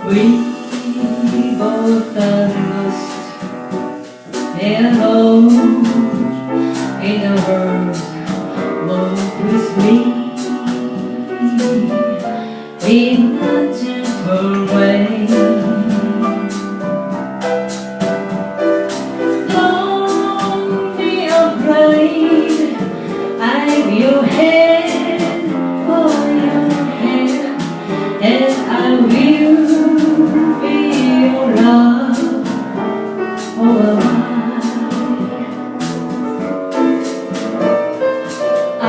We both are lost and alone in a world. Walk with me in a gentle way. Don't be afraid. I'm your hand, hold your hand, and I will be your love all of mine. I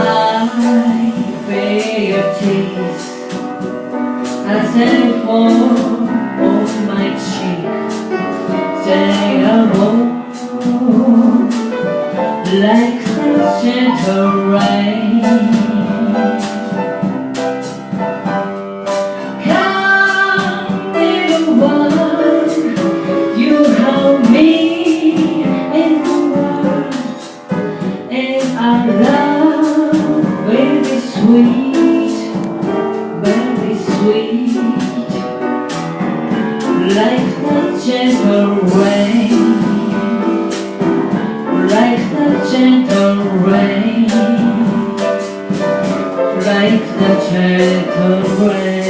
feel your tears as they fall on my cheek. Say a home like the gentle rain. Come, little one, you hold me in the world, and our love will be sweet, very sweet, like the gentle rain, like the gentle rain, like the gentle rain.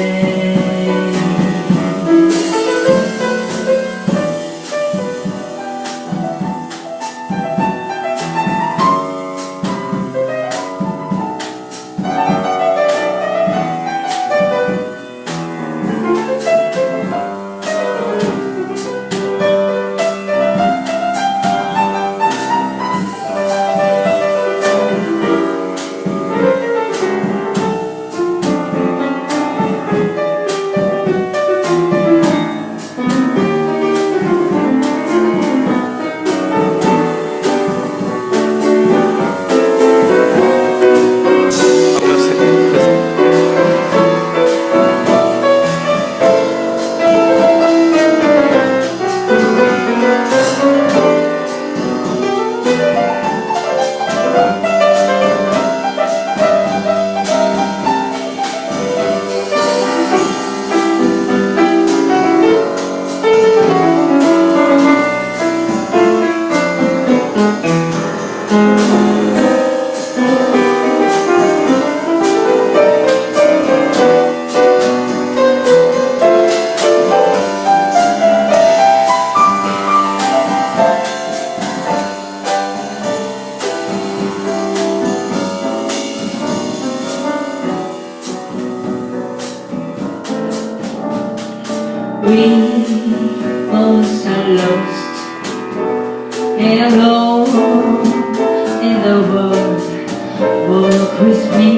We both are lost and alone in the world. Walk with me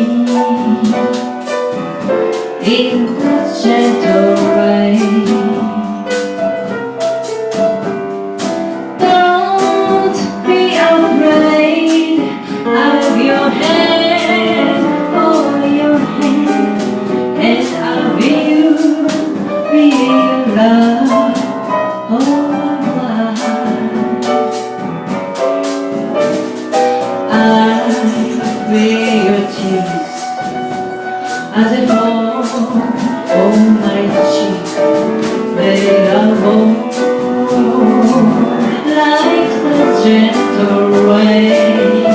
in the gentle rain. Don't be afraid of your hand, hold your hand, and I will be love, oh mine. I feel your tears as they fall on my cheek. They are warm like the gentle rain.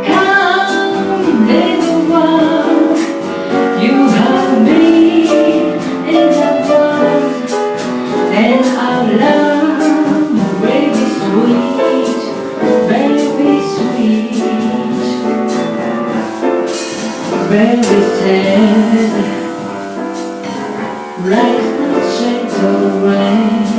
Come, little one, you have me in the world, and our love will be sweet, very sweet, very sad, like the gentle rain.